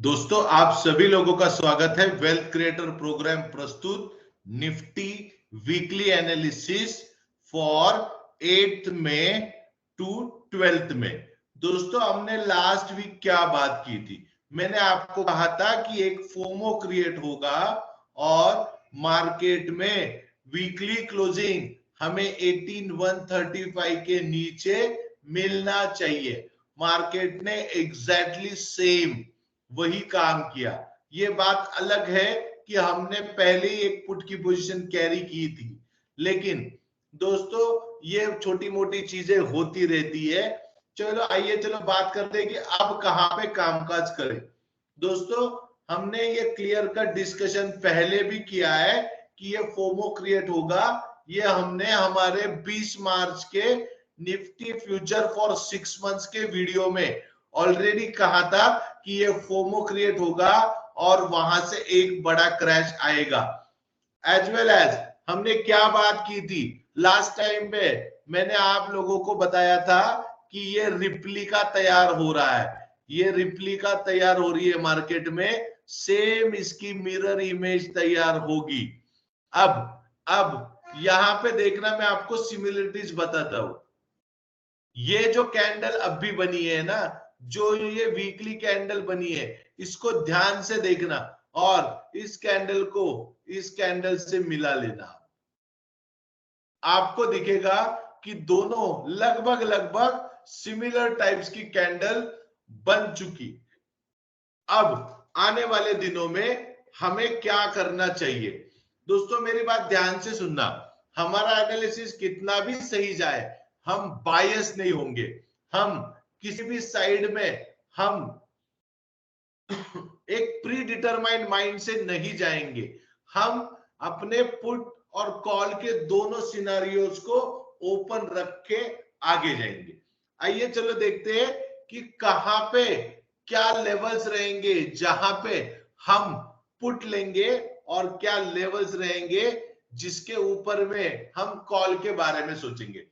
दोस्तों, आप सभी लोगों का स्वागत है वेल्थ क्रिएटर प्रोग्राम प्रस्तुत Nifty weekly analysis for 8th May to 12th May. दोस्तों, हमने लास्ट वीक क्या बात की थी? मैंने आपको कहा था कि एक फोमो क्रिएट होगा और मार्केट में वीकली क्लोजिंग हमें 18,135 के नीचे मिलना चाहिए। मार्केट ने एग्जैक्टली सेम वही काम किया। ये बात अलग है कि हमने पहले ही एक पुट की पोजीशन कैरी की थी, लेकिन दोस्तों ये छोटी मोटी चीजें होती रहती है। चलो बात करते हैं कि अब कहां पे कामकाज करें। दोस्तों, हमने ये क्लियर कट डिस्कशन पहले भी किया है कि ये फोमो क्रिएट होगा। ये हमने हमारे 20 मार्च के निफ्टी फ्यूचर फॉर 6 मंथ्स के वीडियो में ऑलरेडी कहा था कि ये फोमो क्रिएट होगा और वहां से एक बड़ा क्रैश आएगा। एज वेल एज हमने क्या बात की थी लास्ट टाइम पे, मैंने आप लोगों को बताया था कि ये रिप्लिका तैयार हो रहा है। ये रिप्लिका तैयार हो रही है मार्केट में, सेम इसकी मिरर इमेज तैयार होगी। अब यहां पे देखना, मैं आपको सिमिलरिटीज बताता हूं। ये जो कैंडल अभी बनी है ना, जो ये वीकली कैंडल बनी है, इसको ध्यान से देखना और इस कैंडल को इस कैंडल से मिला लेना। आपको दिखेगा कि दोनों लगभग लगभग सिमिलर टाइप्स की कैंडल बन चुकी। अब आने वाले दिनों में हमें क्या करना चाहिए? दोस्तों, मेरी बात ध्यान से सुनना। हमारा एनालिसिस कितना भी सही जाए, हम बायस नहीं होंगे। हम किसी भी साइड में हम एक प्री डिटरमाइंड माइंड से नहीं जाएंगे। हम अपने पुट और कॉल के दोनों सिनारियोज को ओपन रख के आगे जाएंगे। आइए चलो देखते हैं कि कहां पे क्या लेवल्स रहेंगे जहां पे हम पुट लेंगे और क्या लेवल्स रहेंगे जिसके ऊपर में हम कॉल के बारे में सोचेंगे।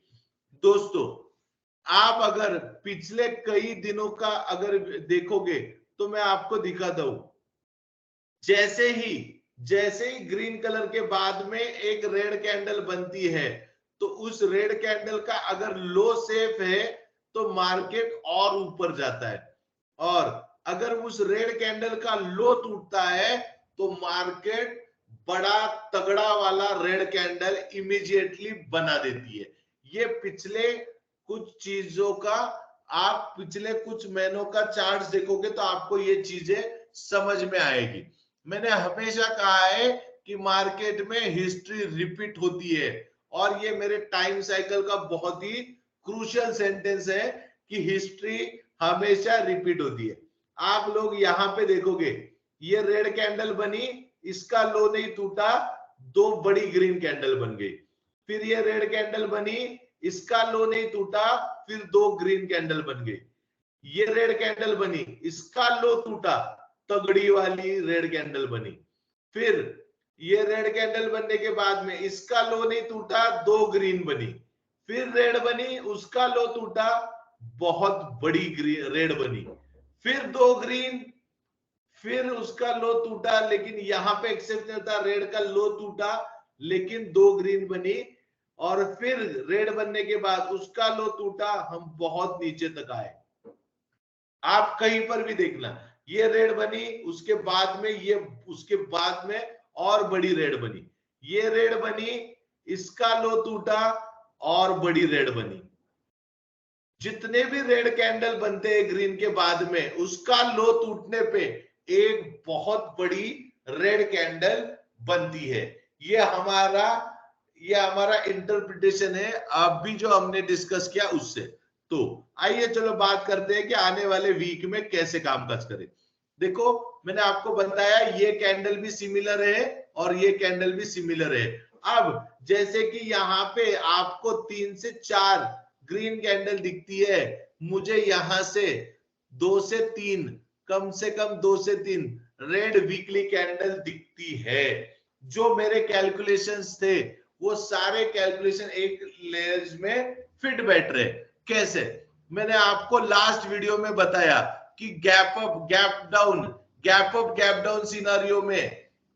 दोस्तों, आप अगर पिछले कई दिनों का अगर देखोगे तो मैं आपको दिखाता हूं, जैसे ही ग्रीन कलर के बाद में एक रेड कैंडल बनती है, तो उस रेड कैंडल का अगर लो सेफ है तो मार्केट और ऊपर जाता है, और अगर उस रेड कैंडल का लो टूटता है तो मार्केट बड़ा तगड़ा वाला रेड कैंडल इमीडिएटली बना देती है। ये पिछले कुछ चीजों का, आप पिछले कुछ महीनों का चार्ट देखोगे तो आपको ये चीजें समझ में आएगी। मैंने हमेशा कहा है कि मार्केट में हिस्ट्री रिपीट होती है, और ये मेरे टाइम साइकिल का बहुत ही क्रूशियल सेंटेंस है कि हिस्ट्री हमेशा रिपीट होती है। आप लोग यहां पे देखोगे, ये रेड कैंडल बनी, इसका लो नहीं टूटा, दो बड़ी ग्रीन कैंडल बन गई। फिर ये रेड कैंडल बनी, इसका लो नहीं टूटा, फिर दो ग्रीन कैंडल बन गई। ये रेड कैंडल बनी, इसका लो टूटा, तगड़ी वाली रेड कैंडल बनी। फिर ये रेड कैंडल बनने के बाद में इसका लो नहीं टूटा, दो ग्रीन बनी। फिर रेड बनी, उसका लो टूटा, बहुत बड़ी रेड बनी। फिर दो ग्रीन, फिर उसका लो टूटा, लेकिन यहां पे एक्सेप्ट नहीं था, रेड का लो टूटा लेकिन दो ग्रीन बनी। और फिर रेड बनने के बाद उसका लो टूटा, हम बहुत नीचे तक आए। आप कहीं पर भी देखना, ये रेड बनी, उसके बाद में ये, उसके बाद में और बड़ी रेड बनी, ये रेड बनी, इसका लो टूटा और बड़ी रेड बनी। जितने भी रेड कैंडल बनते हैं ग्रीन के बाद में, उसका लो टूटने पे एक बहुत बड़ी रेड कैंडल बनती है। ये हमारा इंटरप्रिटेशन है, अब भी जो हमने डिस्कस किया उससे। तो आइए चलो बात करते हैं कि आने वाले वीक में कैसे कामकाज करें। देखो, मैंने आपको बताया ये कैंडल भी सिमिलर है और ये कैंडल भी सिमिलर है। अब जैसे कि यहाँ पे आपको 3 से 4 ग्रीन कैंडल दिखती है, मुझे यहां से 2 से 3, कम से कम 2 से 3 रेड वीकली कैंडल दिखती है। जो मेरे कैलकुलेशंस थे वो सारे कैलकुलेशन एक लेयर्स में फिट बैठ रहे। कैसे? मैंने आपको लास्ट वीडियो में बताया कि gap up, gap down, gap up gap down scenario में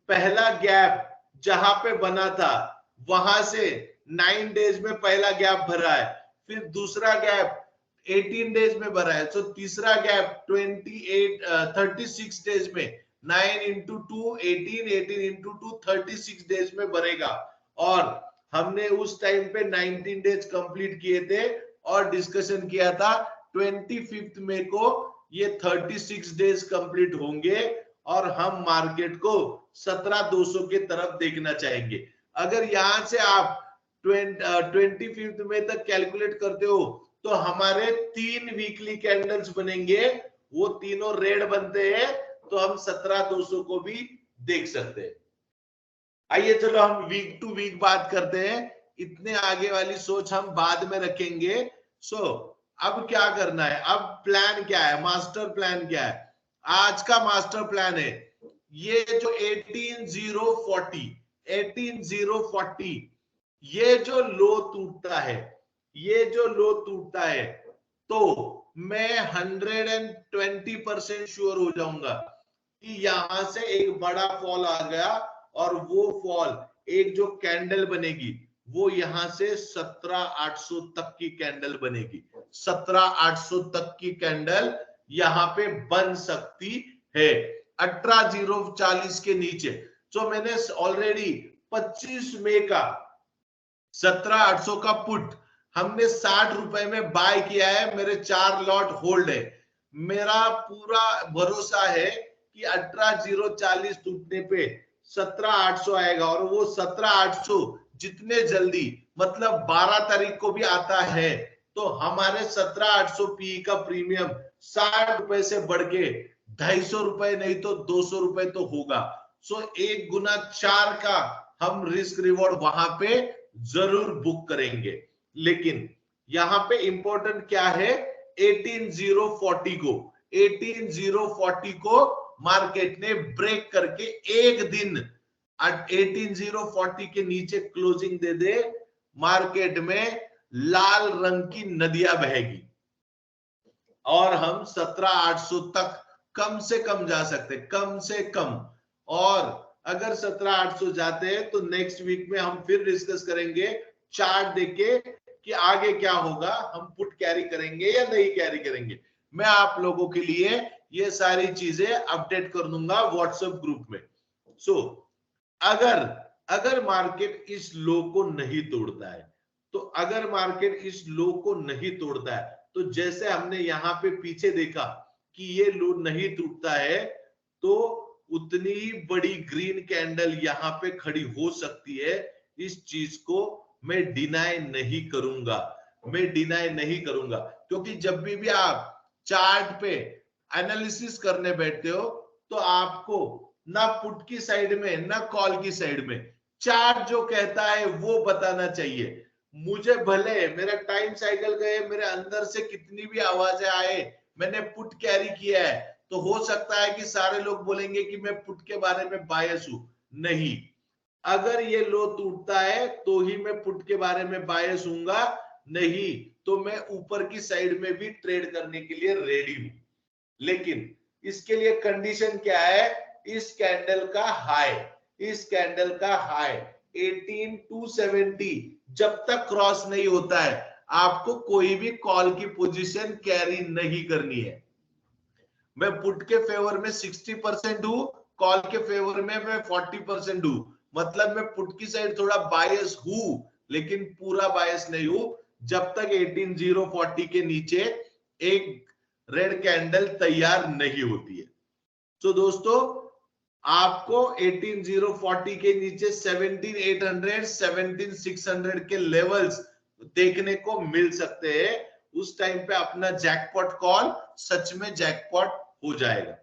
पहला गैप जहां पे बना था वहां से 9 डेज में पहला गैप भरा है, फिर दूसरा गैप 18 डेज में भरा है, तो तीसरा गैप 36 डेज में 9 इंटू 2 18, 18 इंटू 2 36 डेज में भरेगा। और हमने उस टाइम पे 19 डेज कंप्लीट किए थे और डिस्कशन किया था 25 मई को ये 36 डेज कंप्लीट होंगे और हम मार्केट को 17,200 के तरफ देखना चाहेंगे। अगर यहां से आप 25 मई तक कैलकुलेट करते हो तो हमारे 3 वीकली कैंडल्स बनेंगे, वो तीनों रेड बनते हैं, तो हम 17,200 को भी देख सकते हैं। आइए चलो हम वीक टू वीक बात करते हैं, इतने आगे वाली सोच हम बाद में रखेंगे। अब क्या करना है, अब प्लान क्या है, मास्टर प्लान क्या है? आज का मास्टर प्लान है ये जो 18,040 ये जो लो टूटता है, ये जो लो टूटता है, तो मैं 120% श्योर हो जाऊंगा कि यहां से एक बड़ा फॉल आ गया और वो फॉल एक जो कैंडल बनेगी वो यहां से 17,800 तक की कैंडल बनेगी। 17,800 तक की कैंडल यहां पे बन सकती है 18,040 के नीचे। तो मैंने ऑलरेडी 25 मई का 17,800 का पुट हमने 60 रुपए में बाय किया है, मेरे 4 लॉट होल्ड है। मेरा पूरा भरोसा है कि 18,040 टूटने पे 17,800 आएगा और वो 17,800 जितने जल्दी मतलब 12 तारीख को भी आता है तो हमारे 17,800 पी का प्रीमियम 60 रुपए से बढ़ के 250 रुपए नहीं तो 200 रुपए तो होगा। सो 1 गुना 4 का हम रिस्क रिवॉर्ड वहां पे जरूर बुक करेंगे। लेकिन यहां पे इंपॉर्टेंट क्या है, 18,040 को मार्केट ने ब्रेक करके एक दिन 18,040 के नीचे क्लोजिंग दे दे, मार्केट में लाल रंग की नदियां बहेगी और हम 17,800 तक कम से कम जा सकते, कम से कम। और अगर 17,800 जाते हैं तो नेक्स्ट वीक में हम फिर डिस्कस करेंगे चार्ट देके कि आगे क्या होगा, हम पुट कैरी करेंगे या नहीं कैरी करेंगे। मैं आप लोगों के लिए ये सारी चीजें अपडेट कर दूंगा व्हाट्सएप ग्रुप में। अगर मार्केट इस लो को नहीं तोड़ता है, तो अगर मार्केट इस लो को नहीं तोड़ता है तो जैसे हमने यहाँ पे पीछे देखा कि ये लो नहीं टूटता है तो उतनी ही बड़ी ग्रीन कैंडल यहाँ पे खड़ी हो सकती है। इस चीज को मैं डिनाई नहीं करूंगा, मैं डिनाई नहीं करूंगा, क्योंकि जब भी आप चार्ट पे एनालिसिस करने बैठते हो तो आपको ना पुट की साइड में ना कॉल की साइड में चार्ट जो कहता है वो बताना चाहिए। मुझे भले मेरा टाइम साइकिल गए, मेरे अंदर से कितनी भी आवाजें आए, मैंने पुट कैरी किया है, तो हो सकता है कि सारे लोग बोलेंगे कि मैं पुट के बारे में बायस हूं। नहीं, अगर ये लो टूटता है तो ही मैं पुट के बारे में बायस हूंगा, नहीं तो मैं ऊपर की साइड में भी ट्रेड करने के लिए रेडी हूं। लेकिन इसके लिए कंडीशन क्या है, इस कैंडल का हाई, इस कैंडल का हाई 18,270 जब तक क्रॉस नहीं होता है आपको कोई भी कॉल की पोजीशन कैरी नहीं करनी है। मैं पुट के फेवर में 60% हूं, कॉल के फेवर में मैं 40% हूं, मतलब मैं पुट की साइड थोड़ा बायस हूं लेकिन पूरा बायस नहीं हूं जब तक 18,040 के नीचे एक रेड कैंडल तैयार नहीं होती है। तो दोस्तों आपको 18,040 के नीचे 17,800 17,600 के लेवल्स देखने को मिल सकते हैं। उस टाइम पे अपना जैकपॉट कॉल सच में जैकपॉट हो जाएगा।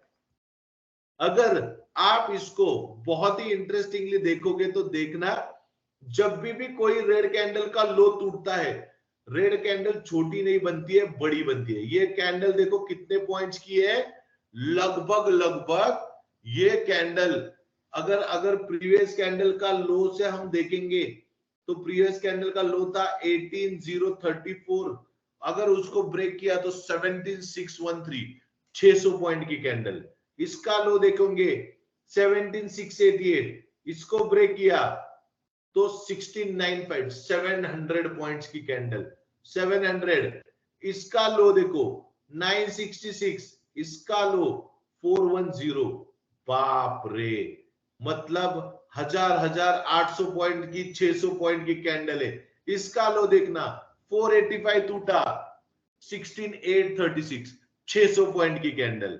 अगर आप इसको बहुत ही इंटरेस्टिंगली देखोगे तो देखना, जब भी कोई रेड कैंडल का लो टूटता है, रेड कैंडल छोटी नहीं बनती है, बड़ी बनती है। ये कैंडल देखो कितने पॉइंट्स की है, लगभग ये कैंडल अगर प्रीवियस कैंडल का लो से हम देखेंगे तो प्रीवियस कैंडल का लो था 18,034, अगर उसको ब्रेक किया तो 17,613, 600 पॉइंट की कैंडल। इसका लो देखोगे 17,688, इसको ब्रेक किया तो 1695, 700 पॉइंट्स की कैंडल, 700। इसका लो देखो 966, इसका लो 410। बाप रे, मतलब 1800 पॉइंट की, 600 पॉइंट की कैंडल है। इसका लो देखना 485 टूटा, 16836, 600 पॉइंट की कैंडल।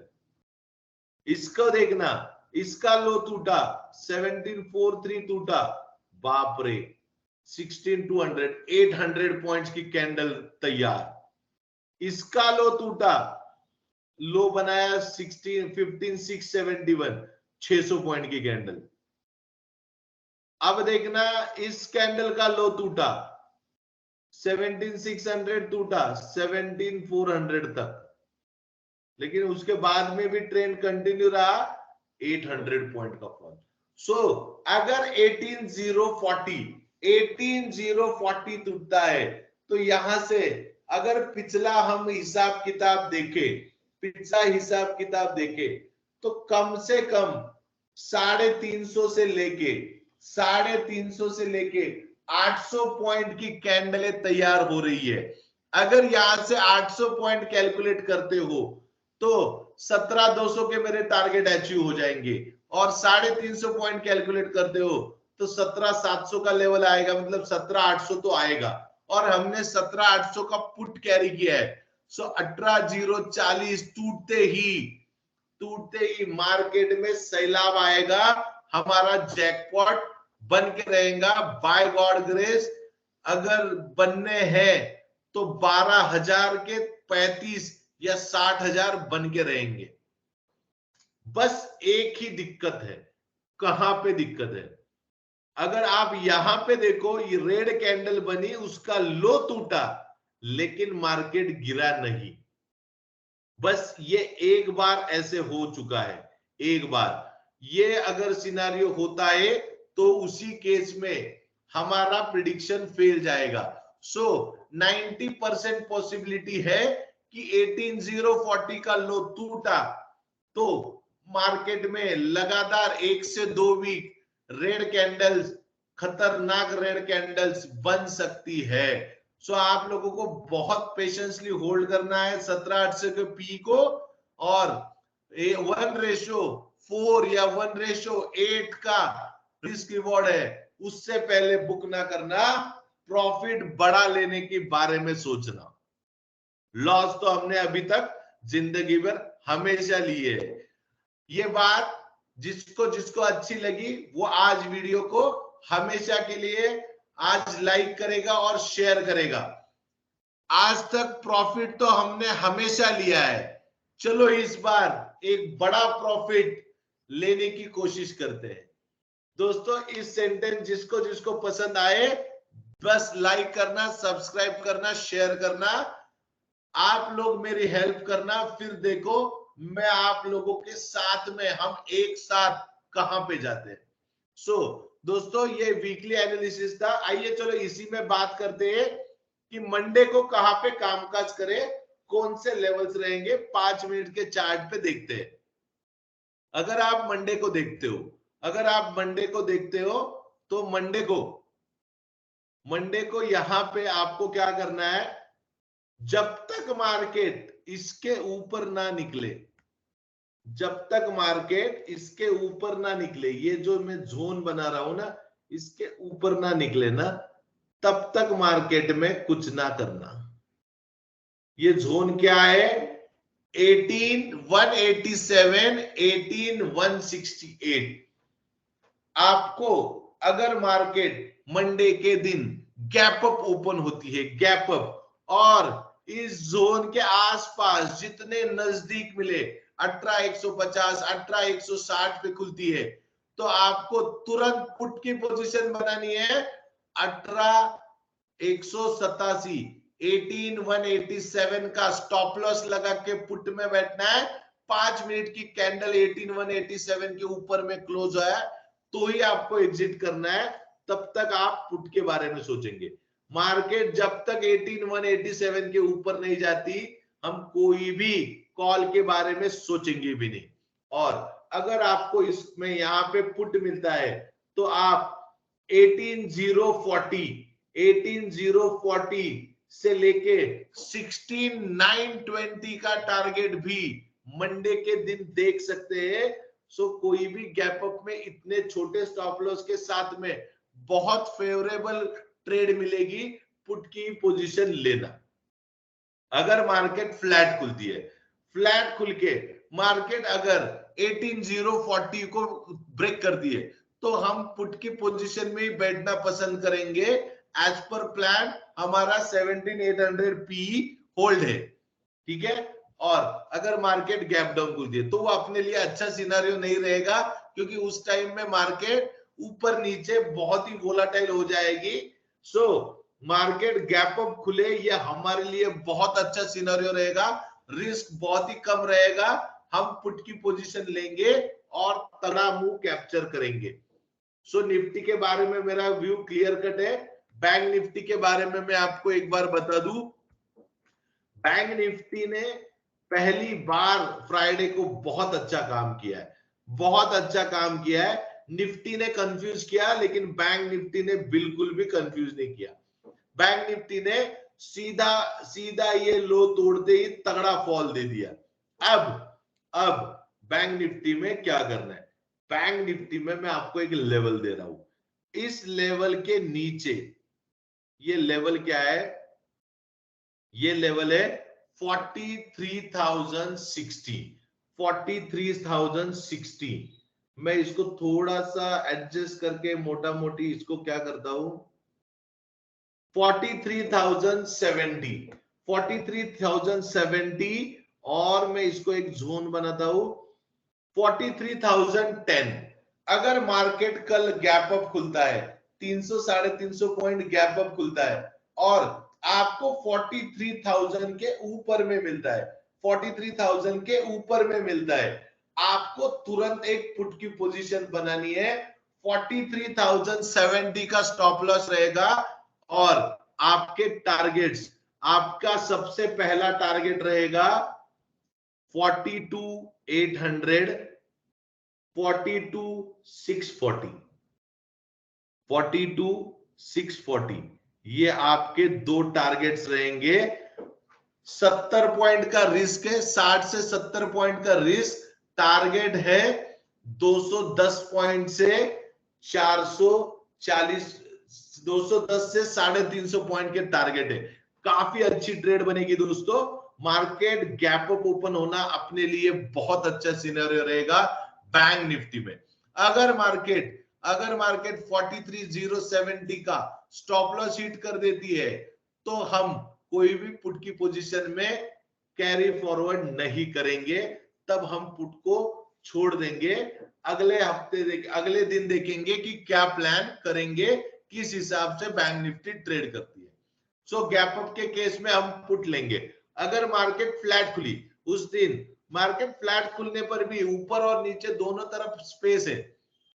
इसको देखना, इसका लो टूटा 1743 टूटा, बाप रे 16200, 800 पॉइंट्स की कैंडल तैयार। इसका लो टूटा, लो बनाया 15671, 600 पॉइंट की कैंडल। अब देखना इस कैंडल का लो टूटा 17600 टूटा 17400 तक, लेकिन उसके बाद में भी ट्रेंड कंटिन्यू रहा, 800 पॉइंट का फॉल। सो अगर 18040 टूटता है तो यहां से अगर पिछला हम हिसाब किताब देखें, पिछला हिसाब किताब देखें तो कम से कम 350 से लेके 800 पॉइंट की कैंडलें तैयार हो रही है। अगर यहां से 800 पॉइंट कैलकुलेट करते हो तो 17,200 के मेरे टारगेट अचीव हो जाएंगे, और 350 पॉइंट कैलकुलेट करते हो तो 17,700 का लेवल आएगा, मतलब 17,800 तो आएगा। और हमने 17,800 का पुट कैरी किया है। सो 18,040 टूटते ही मार्केट में सैलाब आएगा, हमारा जैकपॉट बन के रहेगा बाय गॉड ग्रेस। अगर बनने हैं तो 12,000 के 35 या 60,000 बन के रहेंगे। बस एक ही दिक्कत है, कहां पे दिक्कत है? अगर आप यहां पे देखो, ये रेड कैंडल बनी, उसका लो टूटा लेकिन मार्केट गिरा नहीं। बस ये एक बार ऐसे हो चुका है, एक बार। ये अगर सिनारियो होता है तो उसी केस में हमारा प्रिडिक्शन फेल जाएगा। सो 90% पॉसिबिलिटी है कि 18,040 का लो टूटा तो मार्केट में लगातार 1 से 2 वीक रेड कैंडल्स, खतरनाक रेड कैंडल्स बन सकती है। सो आप लोगों को बहुत पेशेंसली होल्ड करना है 17,800 के पी को, और 1:4 या 1:8 का रिस्क रिवॉर्ड है, उससे पहले बुक ना करना। प्रॉफिट बड़ा लेने के बारे में सोचना। लॉस तो हमने अभी तक जिंदगी भर हमेशा लिए है। ये बात जिसको जिसको अच्छी लगी वो आज वीडियो को हमेशा के लिए आज लाइक करेगा और शेयर करेगा। आज तक प्रॉफिट तो हमने हमेशा लिया है, चलो इस बार एक बड़ा प्रॉफिट लेने की कोशिश करते हैं। दोस्तों इस सेंटेंस जिसको जिसको पसंद आए बस लाइक करना, सब्सक्राइब करना, शेयर करना। आप लोग मेरी हेल्प करना, फिर देखो मैं आप लोगों के साथ में हम एक साथ कहां पे जाते हैं। सो दोस्तों ये वीकली एनालिसिस था। आइए चलो इसी में बात करते हैं कि मंडे को कहां पे कामकाज करें, कौन से लेवल्स रहेंगे, 5 मिनट के चार्ट पे देखते हैं। अगर आप मंडे को देखते हो तो मंडे को यहां पे आपको क्या करना है, जब तक मार्केट इसके ऊपर ना निकले, ये जो मैं जोन बना रहा हूं ना, इसके ऊपर ना निकले ना, तब तक मार्केट में कुछ ना करना। ये जोन क्या है? 18,187, 18,168। आपको अगर मार्केट मंडे के दिन गैप अप ओपन होती है, गैप अप, और इस जोन के आसपास जितने नजदीक मिले, 18,150, 18,160 पे खुलती है, तो आपको तुरंत पुट की पोजीशन बनानी है 18,187, 18,187 का स्टॉप लॉस लगा के पुट में बैठना है। 5 मिनट की कैंडल 18,187 के ऊपर में क्लोज आया तो ही आपको एग्जिट करना है, तब तक आप पुट के बारे में सोचेंगे। मार्केट जब तक 18,187 के ऊपर नहीं जाती, हम कोई भी कॉल के बारे में सोचेंगे भी नहीं। और अगर आपको इसमें यहाँ पे पुट मिलता है तो आप 18,040 से लेके 16,920 का टारगेट भी मंडे के दिन देख सकते हैं। सो कोई भी गैप अप में इतने छोटे स्टॉप लॉस के साथ में बहुत फेवरेबल ट्रेड मिलेगी पुट की पोजीशन लेना। अगर मार्केट फ्लैट खुलती है, फ्लैट खुल के मार्केट अगर 18,040 को ब्रेक कर दिए तो हम पुट की पोजीशन में ही बैठना पसंद करेंगे। एज पर प्लान हमारा 17,800 पी होल्ड है, ठीक है। और अगर मार्केट गैप डाउन खुलती है तो वो अपने लिए अच्छा सिनेरियो नहीं रहेगा, क्योंकि उस टाइम में मार्केट ऊपर नीचे बहुत ही वोलाटाइल हो जाएगी। सो मार्केट गैप अप खुले ये हमारे लिए बहुत अच्छा सिनेरियो रहेगा, रिस्क बहुत ही कम रहेगा, हम पुट की पोजीशन लेंगे और तगड़ा मूव कैप्चर करेंगे। सो निफ्टी के बारे में मेरा व्यू क्लियर कट है। बैंक निफ्टी के बारे में मैं आपको एक बार बता दूं, बैंक निफ्टी ने पहली बार फ्राइडे को बहुत अच्छा काम किया है, बहुत अच्छा काम किया है। निफ्टी ने कंफ्यूज किया लेकिन बैंक निफ्टी ने बिल्कुल भी कंफ्यूज नहीं किया। बैंक निफ्टी ने सीधा सीधा ये लो तोड़ते ही तगड़ा फॉल दे दिया। अब बैंक निफ्टी में क्या करना है, बैंक निफ्टी में मैं आपको एक लेवल दे रहा हूं। इस लेवल के नीचे ये लेवल क्या है, ये लेवल है 43,060, 43,060। मैं इसको थोड़ा सा एडजस्ट करके मोटा मोटी इसको क्या करता हूं 43,070, 43,070 और मैं इसको एक जोन बनाता हूं 43,010। अगर मार्केट कल गैप अप खुलता है 300 350 पॉइंट गैप अप खुलता है और आपको 43,000 के ऊपर में मिलता है, 43,000 के ऊपर में मिलता है, आपको तुरंत एक पुट की पोजीशन बनानी है। 43,070 का स्टॉप लॉस रहेगा और आपके टारगेट्स, आपका सबसे पहला टारगेट रहेगा 42,800, 42,640, 42,640 ये आपके दो टारगेट्स रहेंगे। 70 पॉइंट का रिस्क है, 60 से 70 पॉइंट का रिस्क, टारगेट है 210 पॉइंट से 440, 210 से 350 पॉइंट के टारगेट है। काफी अच्छी ट्रेड बनेगी दोस्तों। मार्केट गैप अप ओपन होना अपने लिए बहुत अच्छा सिनेरियो रहेगा बैंक निफ्टी में। अगर मार्केट 43,070 का स्टॉप लॉस हिट कर देती है तो हम कोई भी पुट की पोजीशन में कैरी फॉरवर्ड नहीं करेंगे, तब हम पुट को छोड़ देंगे। अगले हफ्ते अगले दिन देखेंगे कि क्या प्लान करेंगे, किस हिसाब से बैंक निफ्टी ट्रेड करती है। सो गैप अप के केस में हम पुट लेंगे। अगर मार्केट फ्लैट खुली, उस दिन मार्केट फ्लैट खुलने पर भी ऊपर और नीचे दोनों तरफ स्पेस है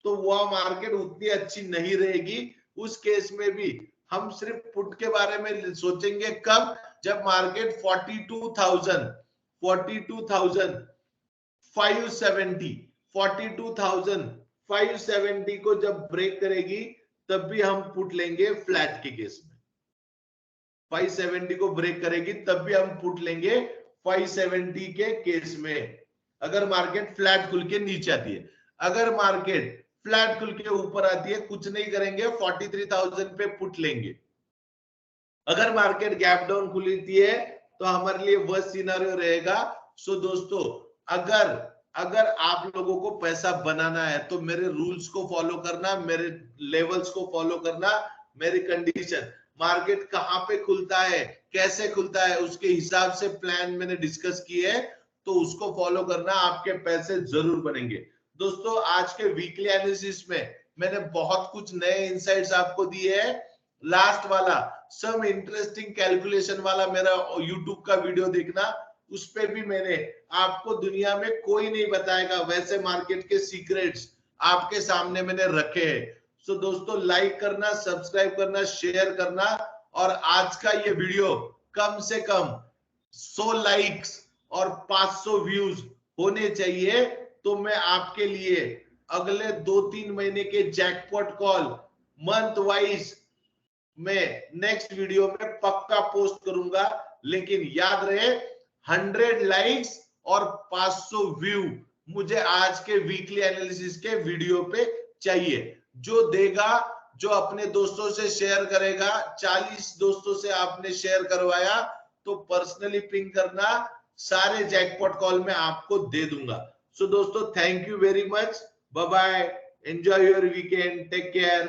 तो वह मार्केट उतनी अच्छी नहीं रहेगी। उस केस में भी हम सिर्फ पुट के बारे में सोचेंगे कब, जब मार्केट 42,570 को जब ब्रेक करेगी तब भी हम पुट लेंगे फ्लैट के केस में। 570 को ब्रेक करेगी तब भी हम पुट लेंगे 570 के केस में, अगर मार्केट फ्लैट खुल के नीचे आती है। अगर मार्केट फ्लैट खुल के ऊपर आती है कुछ नहीं करेंगे, 43,000 पे पुट लेंगे। अगर मार्केट गैप डाउन खुलती है तो हमारे लिए वह सिनेरियो रहेगा। सो दोस्तों अगर आप लोगों को पैसा बनाना है तो मेरे रूल्स को फॉलो करना, मेरे लेवल्स को फॉलो करना, मेरी कंडीशन, मार्केट कहां पे खुलता है, कैसे खुलता है, उसके हिसाब से प्लान मैंने डिस्कस किए है, तो उसको फॉलो करना, आपके पैसे जरूर बनेंगे। दोस्तों आज के वीकली एनालिसिस में मैंने बहुत कुछ नए इनसाइट्स आपको दिए हैं। लास्ट वाला सम इंटरेस्टिंग कैलकुलेशन वाला मेरा यूट्यूब का वीडियो देखना, उस पे भी मैंने आपको दुनिया में कोई नहीं बताएगा वैसे मार्केट के सीक्रेट्स आपके सामने मैंने रखे हैं। सो दोस्तों लाइक करना, सब्सक्राइब करना, शेयर करना, और आज का ये वीडियो कम से कम 100 लाइक्स और 500 व्यूज होने चाहिए तो मैं आपके लिए अगले 2-3 महीने के जैकपॉट कॉल मंथ वाइज मैं नेक्स्ट वीडियो में पक्का पोस्ट करूंगा। लेकिन याद रहे 100 लाइक्स और 500 व्यू मुझे आज के वीकली एनालिसिस के वीडियो पे चाहिए। जो देगा, जो अपने दोस्तों से शेयर करेगा, 40 दोस्तों से आपने शेयर करवाया तो पर्सनली पिंग करना, सारे जैकपॉट कॉल में आपको दे दूंगा। सो दोस्तों, thank you very much, bye bye, enjoy your weekend, take care.